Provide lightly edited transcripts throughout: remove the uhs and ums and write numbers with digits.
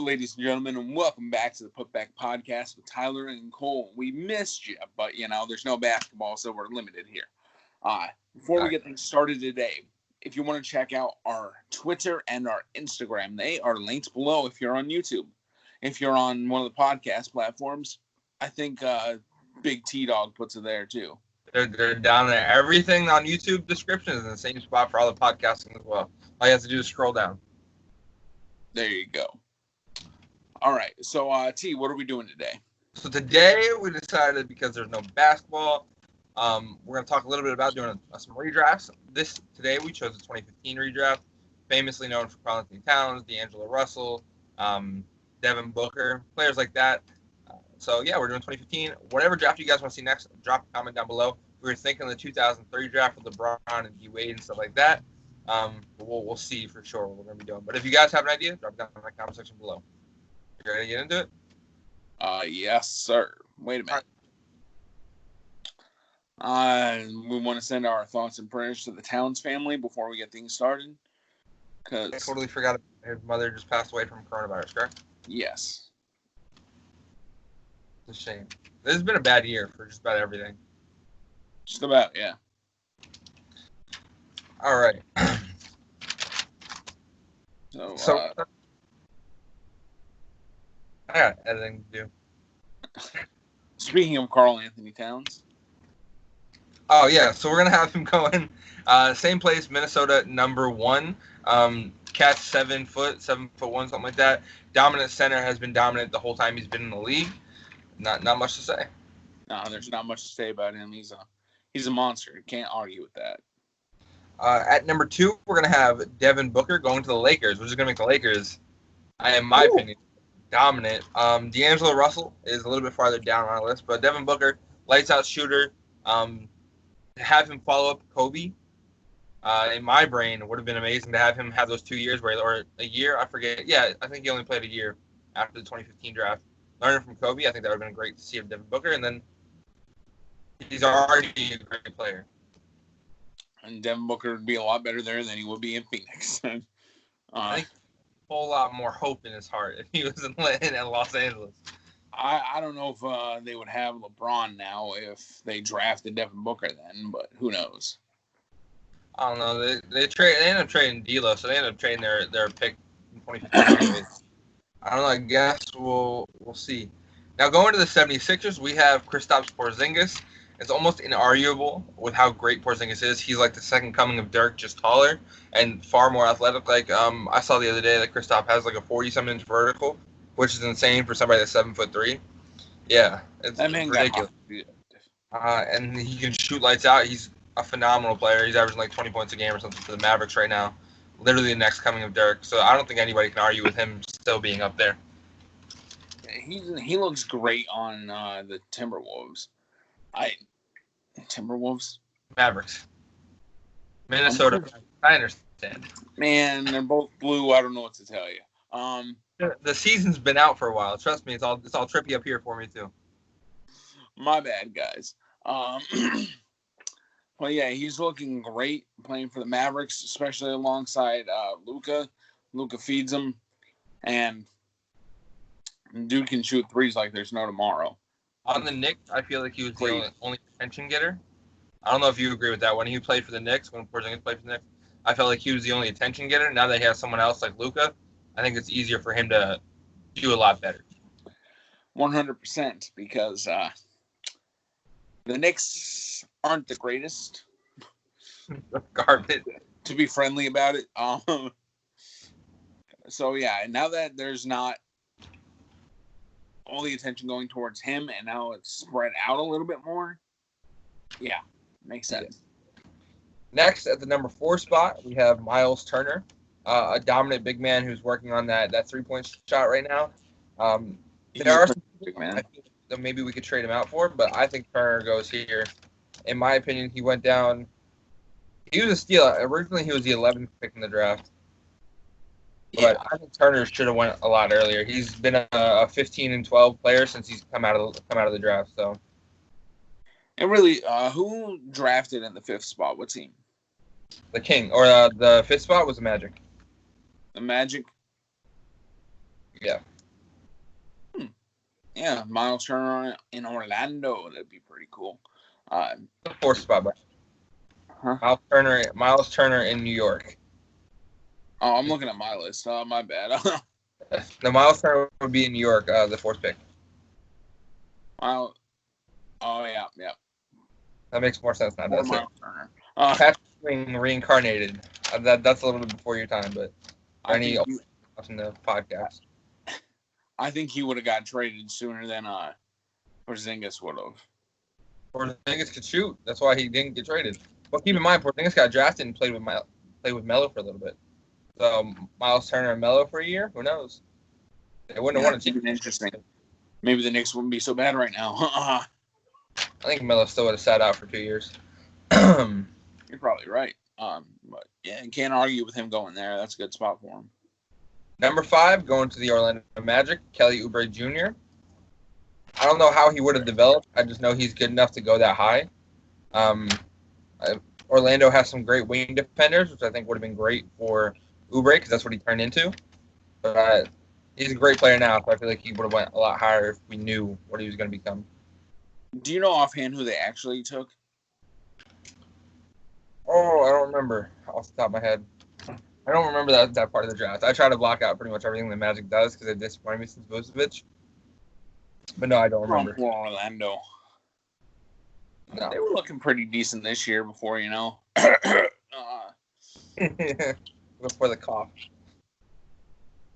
ladies and gentlemen, and welcome back to the Putback Podcast with Tyler and Cole. We missed you, but, there's no basketball, so we're limited here. Before we get things started today, if you want to check out our Twitter and our Instagram, they are linked below if you're on YouTube. If you're on one of the podcast platforms, I think Big T-Dog puts it there, too. They're down there. Everything on YouTube description is in the same spot for all the podcasting as well. All you have to do is scroll down. There you go. All right. So, T, what are we doing today? So today we decided, because there's no basketball, we're going to talk a little bit about doing some redrafts. Today we chose the 2015 redraft, famously known for Karl-Anthony Towns, D'Angelo Russell, Devin Booker, players like that. So, we're doing 2015. Whatever draft you guys want to see next, drop a comment down below. We were thinking the 2003 draft with LeBron and D-Wade and stuff like that. We'll see for sure what we're going to be doing. But if you guys have an idea, drop it down in the comment section below. You ready to get into it? Yes, sir. Wait a minute. We want to send our thoughts and prayers to the Towns family before we get things started. I totally forgot his mother just passed away from coronavirus, correct? Yes. It's a shame. This has been a bad year for just about everything. Just about, yeah. All right. So I got editing to do. Speaking of Karl-Anthony Towns. Oh, yeah. So we're going to have him going. Same place, Minnesota, number 1. Catch 7 foot, 7'1", something like that. Dominant center, has been dominant the whole time he's been in the league. Not much to say. No, there's not much to say about him. He's a monster. You can't argue with that. At number 2, we're going to have Devin Booker going to the Lakers, which is going to make the Lakers, in my opinion, dominant. D'Angelo Russell is a little bit farther down on our list, but Devin Booker, lights out shooter. To have him follow up Kobe, in my brain, it would have been amazing to have him have those 2 years or a year. I forget. Yeah, I think he only played a year after the 2015 draft. Learning from Kobe, I think that would have been great to see of Devin Booker, and then he's already a great player. And Devin Booker would be a lot better there than he would be in Phoenix. I think a whole lot more hope in his heart if he was in Los Angeles. I don't know if they would have LeBron now if they drafted Devin Booker then, but who knows? I don't know. They ended up trading D'Lo, so they ended up trading their pick in 2015. I don't know. I guess we'll see. Now going to the 76ers, we have Kristaps Porzingis. It's almost inarguable with how great Porzingis is. He's like the second coming of Dirk, just taller and far more athletic. Like I saw the other day that Kristaps has like a 40-something inch vertical, which is insane for somebody that's 7'3". Yeah, it's ridiculous. And he can shoot lights out. He's a phenomenal player. He's averaging like 20 points a game or something for the Mavericks right now. Literally the next coming of Dirk. So I don't think anybody can argue with him still being up there. He looks great on the Timberwolves. Timberwolves? Mavericks. Minnesota. I understand. Man, they're both blue. I don't know what to tell you. The season's been out for a while. Trust me, it's all trippy up here for me too. My bad, guys. Well, yeah, he's looking great playing for the Mavericks, especially alongside Luka. Luka feeds him, and dude can shoot threes like there's no tomorrow. On the Knicks, I feel like he was the only attention getter. I don't know if you agree with that. When he played for the Knicks, when Porzingis played for the Knicks, I felt like he was the only attention getter. Now that he has someone else like Luka, I think it's easier for him to do a lot better. 100%, because the Knicks aren't the greatest. Garbage. To be friendly about it. So, yeah, now that there's not all the attention going towards him, and now it's spread out a little bit more. Yeah, makes sense. Next, at the number 4 spot, we have Miles Turner, a dominant big man who's working on that 3-point shot right now. There are some people I think that maybe we could trade him out for, but I think Turner goes here. In my opinion, he went down. He was a steal. Originally, he was the 11th pick in the draft. But I think Turner should have went a lot earlier. He's been a 15 and 12 player since he's come out of the draft. So, and really, who drafted in the 5th spot? What team? The King, or the 5th spot was the Magic. The Magic. Yeah. Yeah, Miles Turner in Orlando. That'd be pretty cool. The fourth spot, but Miles Turner in New York. Oh, I'm looking at my list. Oh, my bad. No, Miles Turner would be in New York, the fourth pick. Miles. Oh yeah. That makes more sense now. Or That's Miles it. Turner. Patrick Ewing reincarnated. That's a little bit before your time, but watching the podcast. I think he would have got traded sooner than Porzingis would have. Porzingis could shoot. That's why he didn't get traded. But keep in mind, Porzingis got drafted and played with Melo for a little bit. So Miles Turner and Melo for a year. Who knows? They wouldn't have won a championship. Interesting. Maybe the Knicks wouldn't be so bad right now. I think Melo still would have sat out for 2 years. You're probably right. But yeah, you can't argue with him going there. That's a good spot for him. Number 5, going to the Orlando Magic, Kelly Oubre Jr. I don't know how he would have developed. I just know he's good enough to go that high. Orlando has some great wing defenders, which I think would have been great for Oubre because that's what he turned into. But he's a great player now, so I feel like he would have went a lot higher if we knew what he was going to become. Do you know offhand who they actually took? Oh, I don't remember off the top of my head. I don't remember that part of the draft. I try to block out pretty much everything the Magic does because they disappointed me since Vucevic. But no, I don't remember. For Orlando. No. They were looking pretty decent this year before, Before the cough.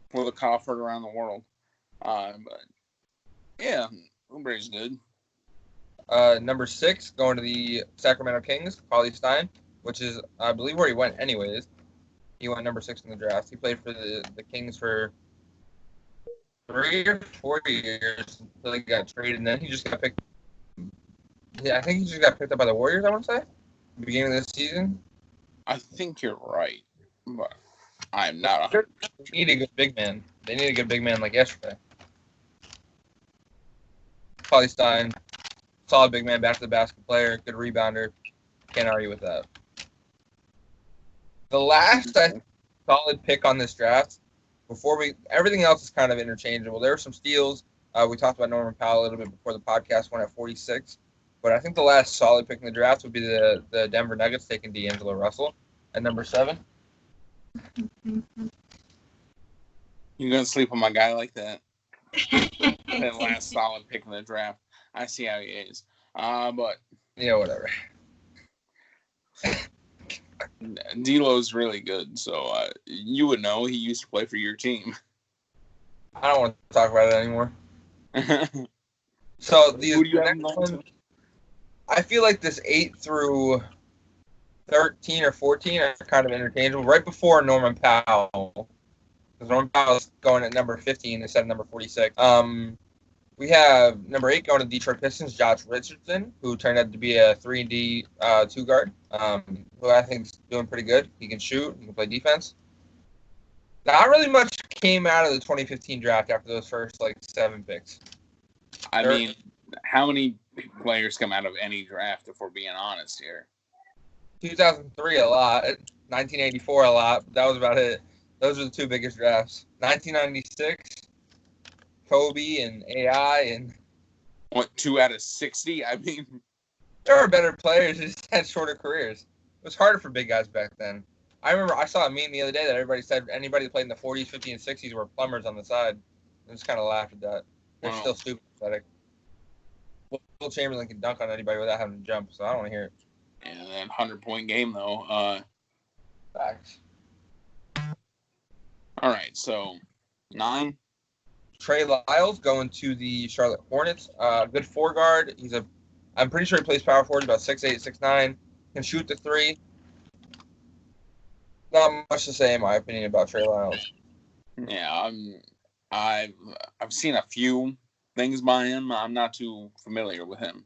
For the cough heard around the world. But yeah, Oubre's good. Number 6, going to the Sacramento Kings, Paulie Stein, which is, I believe, where he went anyways. He went number 6 in the draft. He played for the Kings for 3 or 4 years until he got traded, and then he just got picked. Yeah, I think he just got picked up by the Warriors, I want to say, at the beginning of the season. I think you're right, but I'm not. They need a good big man. They need a good big man like yesterday. Paulie Stein, solid big man, back to the basket player, good rebounder. Can't argue with that. The last solid pick on this draft, everything else is kind of interchangeable. There were some steals. We talked about Norman Powell a little bit before the podcast went at 46. But I think the last solid pick in the draft would be the Denver Nuggets taking D'Angelo Russell at number 7. You're going to sleep on my guy like that? That last solid pick in the draft. I see how he is. But yeah, whatever. D'Lo's really good, so you would know. He used to play for your team. I don't want to talk about it anymore. So Who do you have going to? I feel like this 8 through 13 or 14 are kind of interchangeable. Right before Norman Powell, because Norman Powell's going at number 15 instead of number 46. We have number 8 going to Detroit Pistons, Josh Richardson, who turned out to be a 3-and-D 2 guard, who I think is doing pretty good. He can shoot, he can play defense. Not really much came out of the 2015 draft after those first 7 picks. I mean, how many players come out of any draft, if we're being honest here? 2003 a lot, 1984 a lot, but that was about it. Those are the 2 biggest drafts. 1996, Kobe and AI and... What, 2 out of 60? I mean... There were better players, they just had shorter careers. It was harder for big guys back then. I remember I saw a meme the other day that everybody said anybody that played in the 40s, 50s, and 60s were plumbers on the side. I just kind of laughed at that. They're still stupid athletic. Will Chamberlain can dunk on anybody without having to jump, so I don't want to hear it. Yeah, that 100-point game, though. Facts. All right, so 9. Trey Lyles going to the Charlotte Hornets. Good 4 guard. I'm pretty sure he plays power forward, about 6'8", 6'9". Can shoot the 3. Not much to say in my opinion about Trey Lyles. Yeah, I've seen a few things by him. I'm not too familiar with him.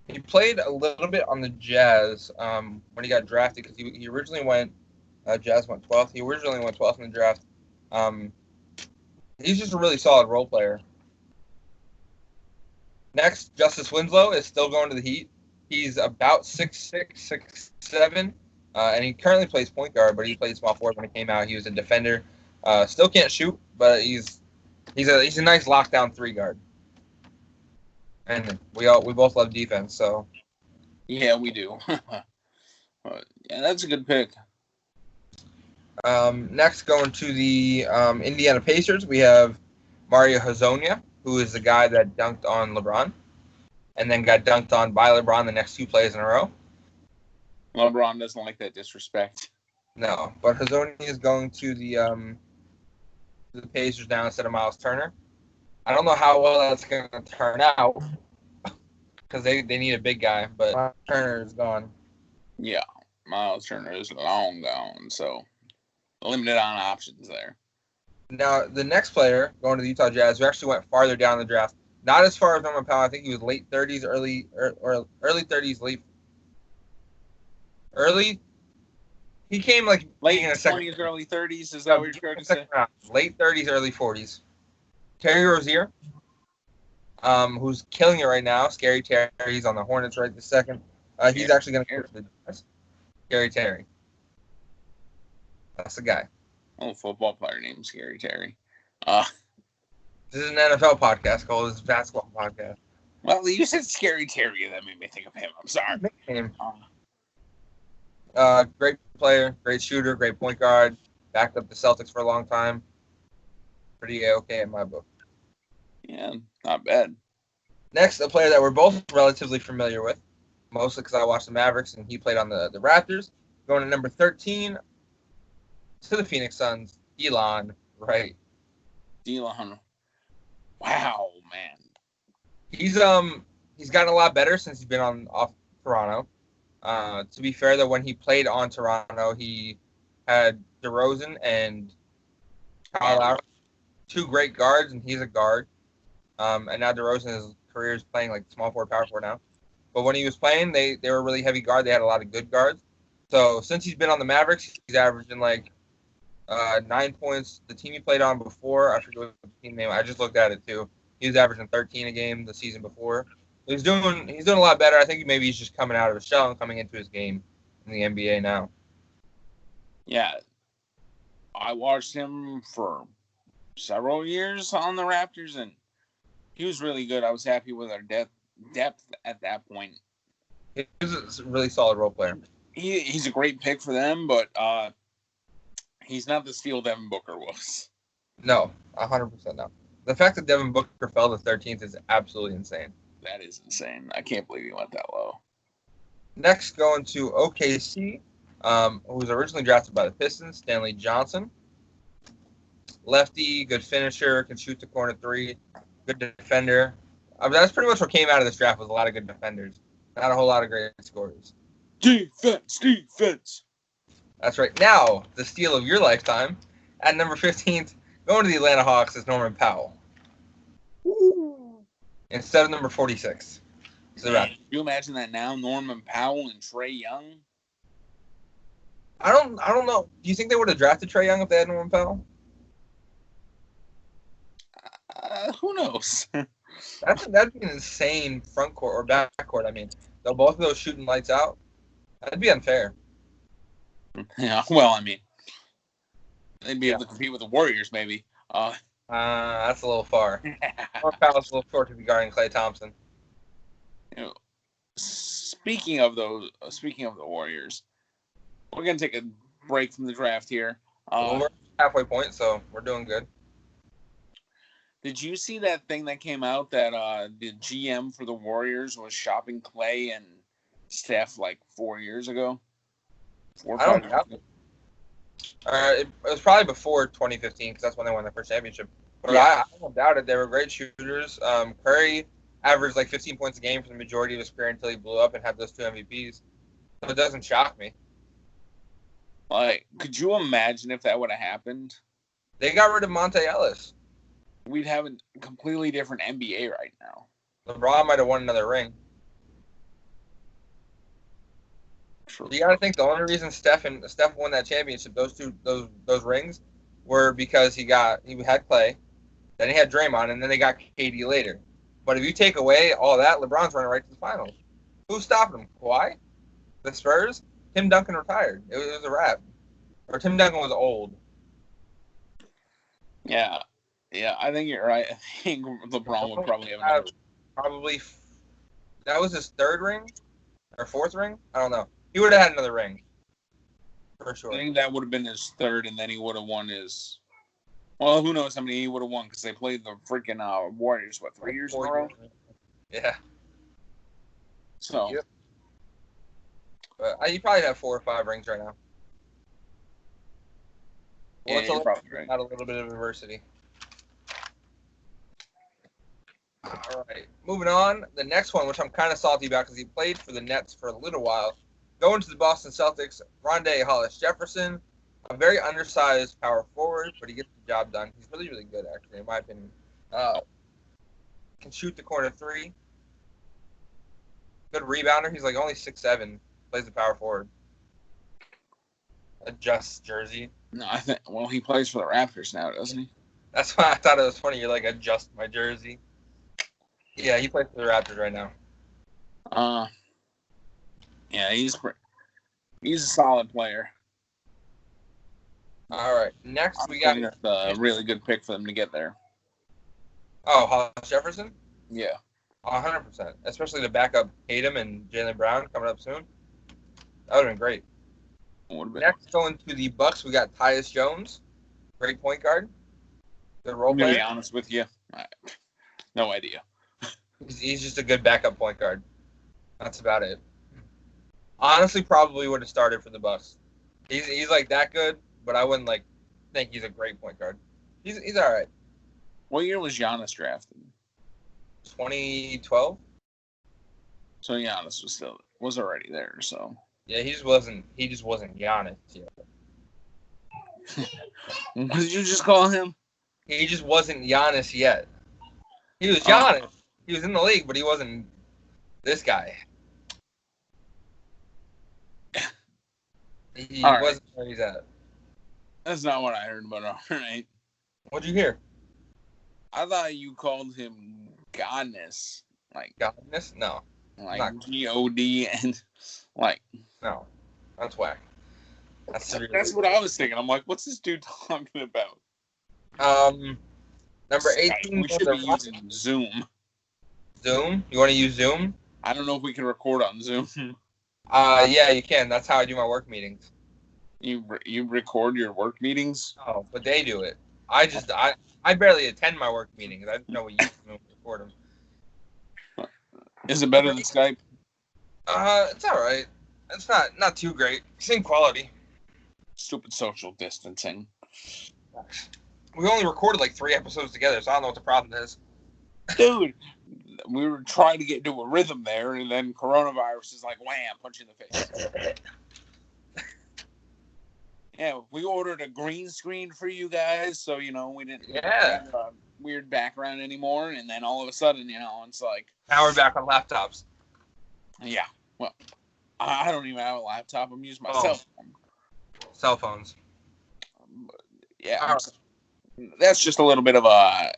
He played a little bit on the Jazz when he got drafted because he originally went. Jazz went 12th. He originally went 12th in the draft. He's just a really solid role player. Next, Justice Winslow is still going to the Heat. He's about 6'6", 6'7", and he currently plays point guard, but he played small forward when he came out. He was a defender. Still can't shoot, but he's a nice lockdown 3 guard. and we both love defense. So Yeah, we do. Yeah, that's a good pick. next, going to the Indiana Pacers, we have Mario Hezonja, who is the guy that dunked on LeBron, and then got dunked on by LeBron the next two plays in a row. LeBron doesn't like that disrespect. No, but Hezonja is going to the Pacers now instead of Miles Turner. I don't know how well that's going to turn out because they need a big guy, but Miles Turner is gone. Yeah, Miles Turner is long gone, so limited on options there. Now, the next player going to the Utah Jazz, who actually went farther down the draft, not as far as Norman Powell. I think he was late 30s, early 30s, early. He came like late in a 20s, early 30s. Is that what you're trying to say? Late 30s, early 40s. Terry Rozier, who's killing it right now. Scary Terry. He's on the Hornets right this second. He's actually going to go to the Jazz. Scary Terry. That's the guy. Oh, football player named Scary Terry. This is an NFL podcast called this basketball podcast. Well, you said Scary Terry, that made me think of him. I'm sorry. Great player, great shooter, great point guard. Backed up the Celtics for a long time. Pretty okay in my book. Yeah, not bad. Next, a player that we're both relatively familiar with, mostly because I watched the Mavericks and he played on the Raptors. Going to number 13 to the Phoenix Suns, Delon Wright. Delon. Wow, man. He's gotten a lot better since he's been off Toronto. To be fair, though, when he played on Toronto, he had DeRozan and Kyle Lowry, two great guards, and he's a guard. And now DeRozan, his career is playing like small forward, power forward now. But when he was playing, they were really heavy guard. They had a lot of good guards. So since he's been on the Mavericks, he's averaging like 9 points. The team he played on before, I forget what the team name. I just looked at it too. He was averaging 13 a game the season before. He's doing a lot better. I think maybe he's just coming out of his shell and coming into his game in the NBA now. Yeah, I watched him for several years on the Raptors, and he was really good. I was happy with our depth at that point. He was a really solid role player. He's a great pick for them, but he's not the steal Devin Booker was. No, 100% no. The fact that Devin Booker fell to 13th is absolutely insane. That is insane. I can't believe he went that low. Next, going to OKC, who was originally drafted by the Pistons, Stanley Johnson. Lefty, good finisher, can shoot the corner three, good defender. That's pretty much what came out of this draft was a lot of good defenders. Not a whole lot of great scorers. Defense. That's right. Now, the steal of your lifetime, at number 15th, going to the Atlanta Hawks is Norman Powell. Ooh. Instead of number 46. So Can you imagine that now? Norman Powell and Trae Young? I don't know. Do you think they would have drafted Trae Young if they had Norman Powell? Who knows? That'd be an insane front court or back court. I mean, though both of those shooting lights out, that'd be unfair. Yeah, well, I mean, they'd be able to compete with the Warriors, maybe. That's a little far. Norman Powell's a little short to be guarding Klay Thompson. You know, speaking of the Warriors, we're gonna take a break from the draft here. We're halfway point, so we're doing good. Did you see that thing that came out that the GM for the Warriors was shopping Klay and Steph like 4 years ago? I don't know. It was probably before 2015 because that's when they won their first championship. But yeah. I don't doubt it. They were great shooters. Curry averaged like 15 points a game for the majority of his career until he blew up and had those two MVPs. So it doesn't shock me. Like, could you imagine if that would have happened? They got rid of Monte Ellis. We'd have a completely different NBA right now. LeBron might have won another ring. True. You got to think the only reason Steph won that championship, those rings, were because he had Clay, then he had Draymond, and then they got KD later. But if you take away all that, LeBron's running right to the finals. Who stopped him? Kawhi? The Spurs? Tim Duncan retired. It was a wrap. Or Tim Duncan was old. Yeah, I think you're right. I think LeBron would probably have another. probably that was his third ring or fourth ring. I don't know. He would have had another ring for sure. I think that would have been his third, and then he would have won his. Well, who knows how many he would have won because they played the freaking Warriors 3 years in a row. Yeah. So. Yep. But he probably have 4 or 5 rings right now. Yeah, you're probably right. Got a little bit of adversity. All right, moving on. The next one, which I'm kind of salty about because he played for the Nets for a little while. Going to the Boston Celtics, Rondé Hollis-Jefferson, a very undersized power forward, but he gets the job done. He's really, really good, actually, in my opinion. Can shoot the corner 3. Good rebounder. He's like only 6'7". Plays the power forward. Adjust jersey. No, I think. Well, he plays for the Raptors now, doesn't he? That's why I thought it was funny. You're like, adjust my jersey. Yeah, he plays for the Raptors right now. Yeah, he's a solid player. All right, next we got a really good pick for them to get there. Oh, Hollis Jefferson? Yeah. 100%. Especially to back up Tatum and Jaylen Brown coming up soon. That would have been great. Next, going to the Bucks, we got Tyus Jones, great point guard. Good role player. To be honest with you, no idea. He's just a good backup point guard. That's about it. Honestly, probably would have started for the Bucks. He's like that good, but I wouldn't like think he's a great point guard. He's all right. What year was Giannis drafted? 2012. So Giannis was already there. So yeah, he just wasn't Giannis yet. What did you just call him? He just wasn't Giannis yet. He was Giannis. He was in the league, but he wasn't this guy. He wasn't where he's at. That's not what I heard, but all right. What'd you hear? I thought you called him Godness. Like Godness? No. Like G-O-D and like. No. That's whack. That's what I was thinking. I'm like, what's this dude talking about? Number 18. We should be using Zoom. Zoom? You want to use Zoom? I don't know if we can record on Zoom. Yeah, you can. That's how I do my work meetings. You record your work meetings? Oh, but they do it. I barely attend my work meetings. I don't know what you can record them. Is it better than Skype? It's all right. It's not too great. Same quality. Stupid social distancing. We only recorded like 3 episodes together, so I don't know what the problem is. Dude, we were trying to get into a rhythm there, and then coronavirus is like, wham, punch you in the face. Yeah, we ordered a green screen for you guys, so, we didn't have a weird background anymore, and then all of a sudden, it's like... Now we're back on laptops. Yeah, well, I don't even have a laptop. I'm using my cell phone. Cell phones. Yeah, that's just a little bit of a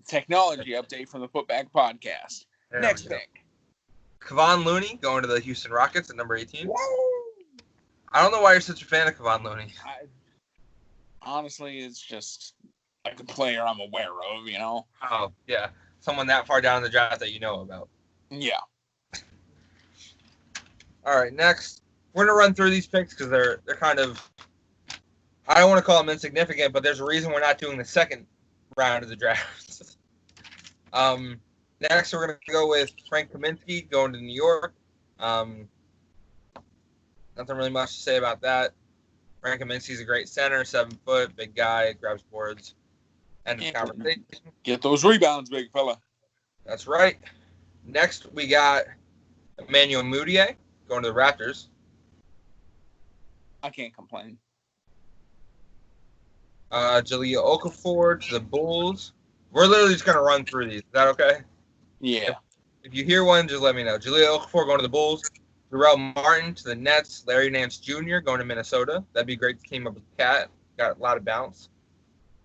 technology update from the Putback Podcast. Next pick. Kevon Looney going to the Houston Rockets at number 18. Whoa! I don't know why you're such a fan of Kevon Looney. Honestly, it's just like a player I'm aware of, Oh, yeah. Someone that far down the draft that you know about. Yeah. All right, next. We're going to run through these picks because they're kind of... I don't want to call them insignificant, but there's a reason we're not doing the second round of the draft. Next, we're going to go with Frank Kaminsky going to New York. Nothing really much to say about that. Frank Kaminsky's a great center, 7 foot, big guy, grabs boards. End of conversation. Get those rebounds, big fella. That's right. Next, we got Emmanuel Mudiay going to the Raptors. I can't complain. Jahlil Okafor to the Bulls. We're literally just going to run through these. Is that okay? Yeah. If you hear one, just let me know. Jahlil Okafor going to the Bulls. Jarrell Martin to the Nets. Larry Nance Jr. going to Minnesota. That'd be great to team up with Cat. Got a lot of bounce.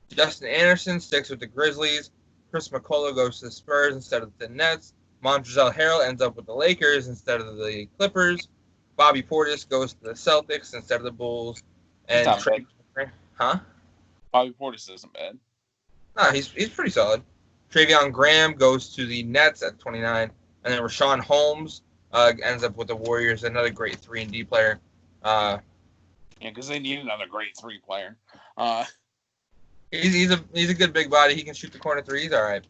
Justin Anderson sticks with the Grizzlies. Chris McCullough goes to the Spurs instead of the Nets. Montrezl Harrell ends up with the Lakers instead of the Clippers. Bobby Portis goes to the Celtics instead of the Bulls. And Bobby Portis isn't bad. No, he's pretty solid. Travion Graham goes to the Nets at 29. And then Rashawn Holmes ends up with the Warriors, another great 3-and-D player. Yeah, because they need another great 3 player. He's a good big body. He can shoot the corner 3. He's all right.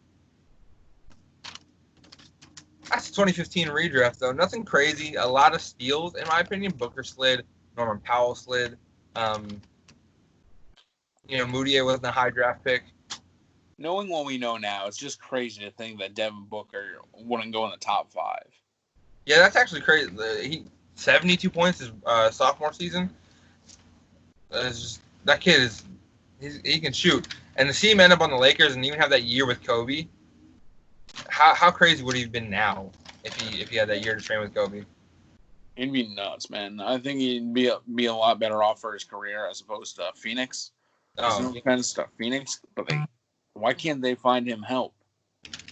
That's the 2015 redraft, though. Nothing crazy. A lot of steals, in my opinion. Booker slid. Norman Powell slid. Moutier wasn't a high draft pick. Knowing what we know now, it's just crazy to think that Devin Booker wouldn't go in the top 5. Yeah, that's actually crazy. He 72 points his sophomore season. That kid he can shoot. And to see him end up on the Lakers and even have that year with Kobe, how crazy would he have been now if he had that year to train with Kobe? He'd be nuts, man. I think he'd be a lot better off for his career as opposed to Phoenix. No offense to Phoenix, but why can't they find him help?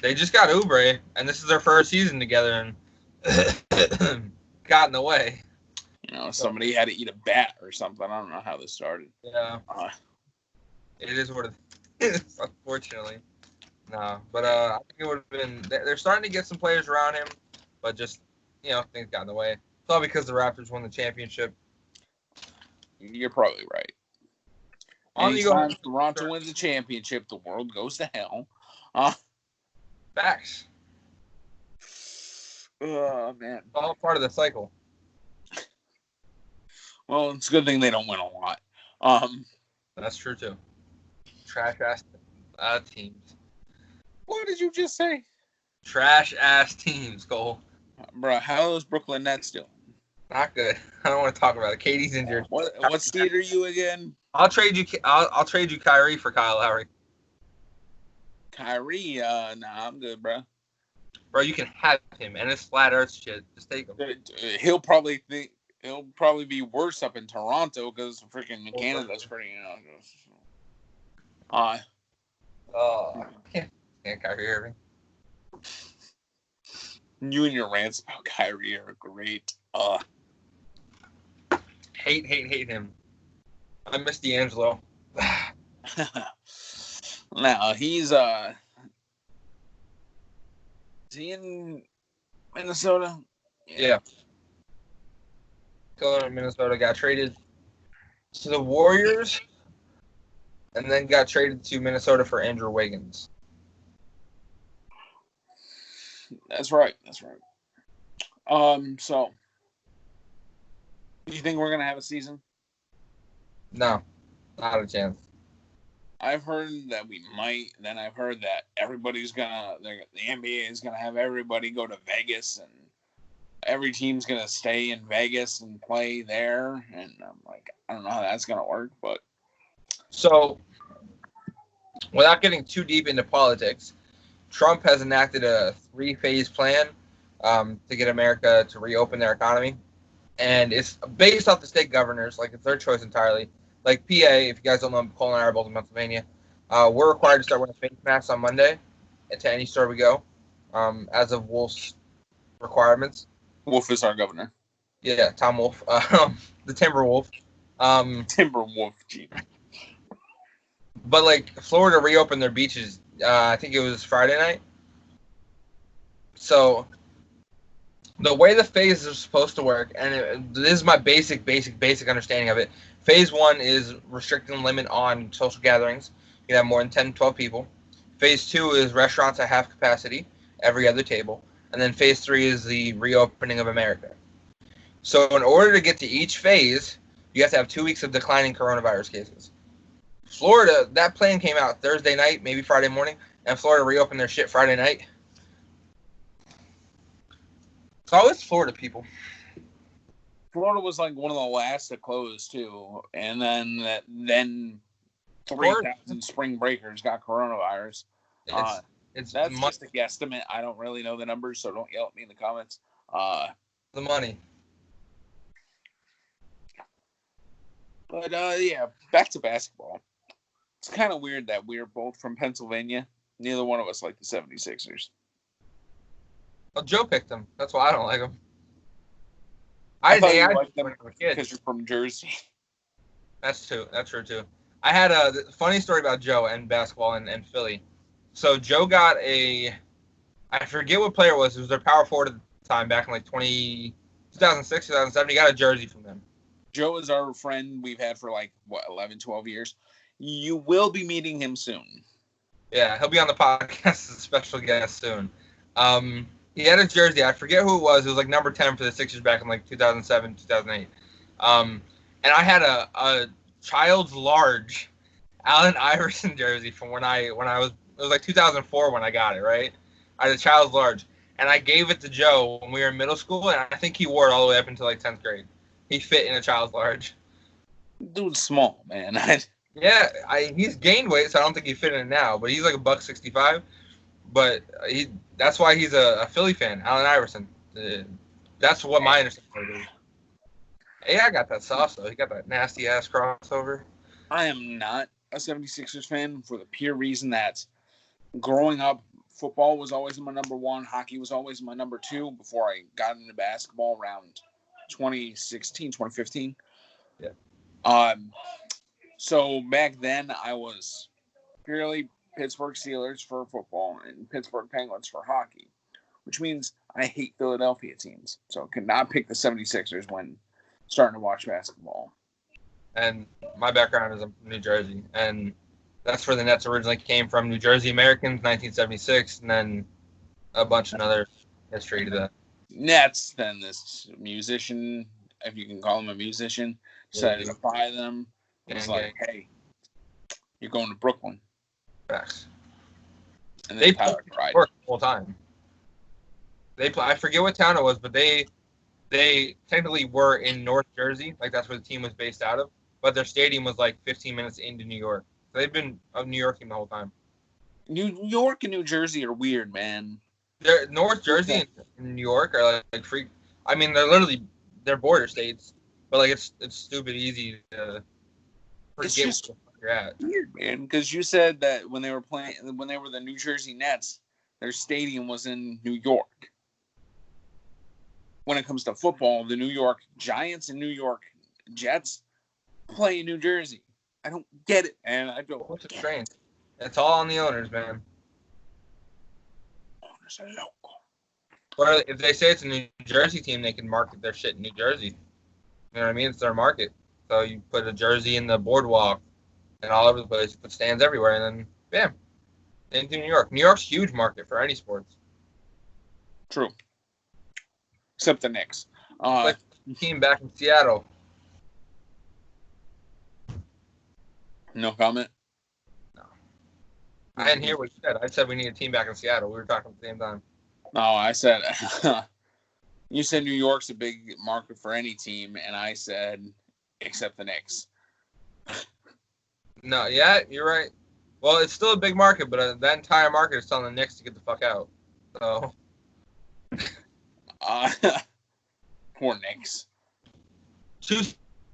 They just got Oubre, and this is their first season together, and got in the way. Somebody had to eat a bat or something. I don't know how this started. Yeah. It is what it is, unfortunately. No, but I think it would have been. They're starting to get some players around him, but just things got in the way. It's all because the Raptors won the championship. You're probably right. Anytime Toronto wins the championship, the world goes to hell. Facts. Oh man, it's all part of the cycle. Well, it's a good thing they don't win a lot. That's true too. Trash ass teams. What did you just say? Trash ass teams, Cole. Bro, how are those Brooklyn Nets doing? Not good. I don't want to talk about it. Katie's injured. What seed are you again? I'll trade you Kyrie for Kyle Lowry. Kyrie, nah, I'm good, bro. Bro, you can have him and his flat Earth shit. Just take him. He'll probably be worse up in Toronto because freaking Canada's pretty. Can't Kyrie Irving. You and your rants about Kyrie are great. Hate him. I miss D'Angelo. Now he's is he in Minnesota? Yeah. Still in Minnesota, got traded to the Warriors, and then got traded to Minnesota for Andrew Wiggins. That's right. So do you think we're gonna have a season? No, not a chance. I've heard that we might. Then I've heard that the NBA is gonna have everybody go to Vegas, and every team's gonna stay in Vegas and play there. And I'm like, I don't know how that's gonna work, but so without getting too deep into politics, Trump has enacted a 3-phase plan to get America to reopen their economy. And it's based off the state governors, like it's their choice entirely. Like PA, if you guys don't know, Cole and I are both in Pennsylvania. We're required to start wearing face masks on Monday to any store we go, as of Wolf's requirements. Wolf is our governor. Yeah, Tom Wolf, the Timberwolf. Timberwolf, gee. But like Florida reopened their beaches. I think it was Friday night. So the way the phases are supposed to work, and this is my basic understanding of it. Phase 1 is restricting the limit on social gatherings. You can have more than 10, 12 people. Phase 2 is restaurants at half capacity, every other table. And then phase 3 is the reopening of America. So in order to get to each phase, you have to have 2 weeks of declining coronavirus cases. Florida, that plan came out Thursday night, maybe Friday morning, and Florida reopened their shit Friday night. It's always Florida people. Florida was like one of the last to close too, and then 3,000 spring breakers got coronavirus. That's just a guesstimate. I don't really know the numbers, so don't yell at me in the comments. The money. But yeah, back to basketball. It's kind of weird that we're both from Pennsylvania. Neither one of us like the 76ers. Well, Joe picked them. That's why I don't like them. I thought you liked them because you're from Jersey. That's true too. I had a funny story about Joe and basketball and Philly. So Joe got I forget what player it was. It was their power forward at the time, back in like 2006, 2007. He got a jersey from them. Joe is our friend we've had for like, 11, 12 years. You will be meeting him soon. Yeah, he'll be on the podcast as a special guest soon. He had a jersey. I forget who it was. It was like number 10 for the Sixers back in like 2007, 2008. And I had a child's large Allen Iverson jersey from when I was, it was like 2004 when I got it, right? I had a child's large. And I gave it to Joe when we were in middle school, and I think he wore it all the way up until like 10th grade. He fit in a child's large. Dude's small, man. Yeah, he's gained weight, so I don't think he fit in it now. But he's like $165. But that's why he's a Philly fan, Allen Iverson. That's what my understanding is. Hey, I got that sauce, though. He got that nasty-ass crossover. I am not a 76ers fan for the pure reason that growing up, football was always my number one. Hockey was always my number two before I got into basketball around 2016, 2015. Yeah. So back then, I was purely Pittsburgh Steelers for football and Pittsburgh Penguins for hockey, which means I hate Philadelphia teams. So I could not pick the 76ers when starting to watch basketball. And my background is in New Jersey, and that's where the Nets originally came from. New Jersey Americans, 1976, and then a bunch of other history to that. Nets, then this musician, if you can call him a musician, decided to buy them. It was like, hey, you're going to Brooklyn. Facts. And they played the whole time. I forget what town it was, but they technically were in North Jersey, like that's where the team was based out of, but their stadium was like 15 minutes into New York. So they've been a New York team the whole time. New York and New Jersey are weird, man. North Jersey and New York are like freak. I mean, they're border states, but like it's stupid easy to forget it's just where you're at. Weird, man, because you said that when they were the New Jersey Nets, their stadium was in New York. When it comes to football, the New York Giants and New York Jets play in New Jersey. I don't get it, man. I don't. What's strange? It's all on the owners, man. Owners are local. But if they say it's a New Jersey team, they can market their shit in New Jersey. You know what I mean? It's their market. So you put a jersey in the boardwalk and all over the place. You put stands everywhere, and then bam, into New York. New York's a huge market for any sports. True. Except the Knicks. Like the team back in Seattle. No comment? No. I didn't hear what you said. I said we need a team back in Seattle. We were talking at the same time. No, I said you said New York's a big market for any team, and I said except the Knicks. No, yeah, you're right. Well, it's still a big market, but that entire market is telling the Knicks to get the fuck out. So. Poor Knicks. 2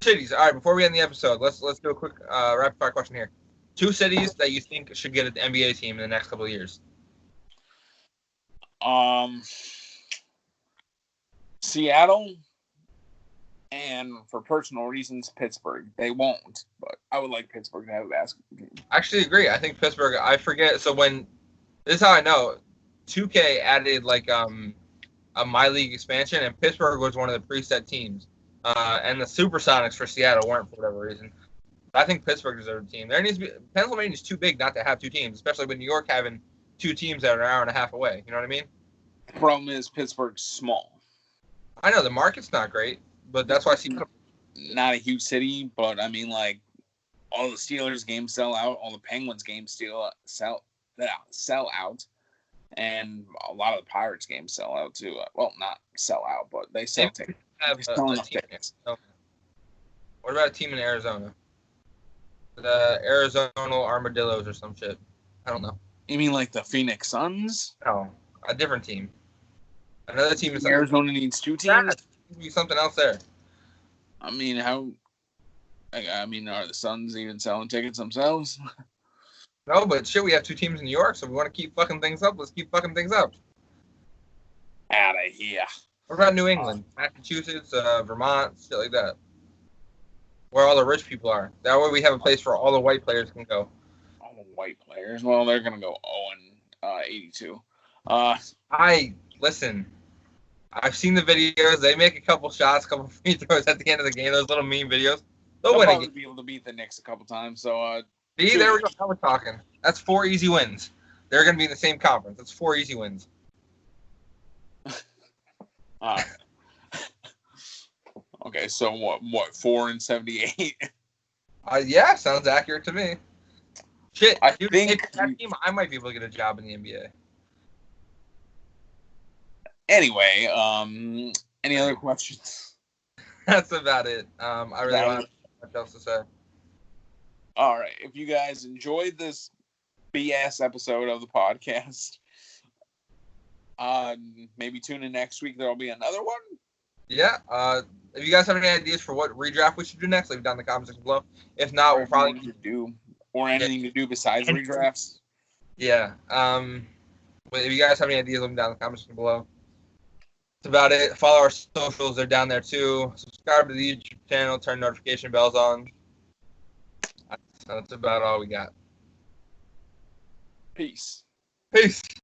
cities. All right, before we end the episode, let's do a quick rapid fire question here. 2 cities that you think should get an NBA team in the next couple of years. Seattle, and for personal reasons, Pittsburgh. They won't, but I would like Pittsburgh to have a basketball team. I actually agree. I think Pittsburgh. I forget. So this is how I know. 2K added like a My League expansion, and Pittsburgh was one of the preset teams. And the Supersonics for Seattle weren't for whatever reason. I think Pittsburgh deserves a team. Pennsylvania's too big not to have 2 teams, especially with New York having 2 teams that are an hour and a half away. You know what I mean? The problem is Pittsburgh's small. I know the market's not great, but that's why I see. Not a huge city, but I mean, like, all the Steelers games sell out, all the Penguins games sell out, and a lot of the Pirates games sell out too. Well, not sell out, but they sell tickets. What about a team in Arizona? The Arizona Armadillos or some shit. I don't know. You mean like the Phoenix Suns? No, a different team. Another team is Arizona needs 2 teams. Be something else there. I mean, are the Suns even selling tickets themselves? No, but shit, we have 2 teams in New York, so we want to keep fucking things up. Let's keep fucking things up. Out of here. What about New England, Massachusetts, Vermont, shit like that? Where all the rich people are. That way we have a place where all the white players can go. Oh, white players. Well, they're gonna go 0-82. Listen. I've seen the videos. They make a couple shots, a couple free throws at the end of the game. Those little meme videos. They'll probably be able to beat the Knicks a couple times. So, see, there we go. Now we're talking. That's 4 easy wins. They're going to be in the same conference. That's 4 easy wins. Okay, so what? 4-78. Yeah, sounds accurate to me. Shit, I think that team, I might be able to get a job in the NBA. Anyway, any other questions? That's about it. I really don't have much else to say. All right. If you guys enjoyed this BS episode of the podcast, maybe tune in next week. There'll be another one. Yeah. If you guys have any ideas for what redraft we should do next, leave it down in the comment section below. If not, we'll probably do anything to do besides redrafts. Yeah. But if you guys have any ideas, leave them down in the comment section below. That's about it. Follow our socials; they're down there too. Subscribe to the YouTube channel. Turn notification bells on. That's about all we got. Peace. Peace.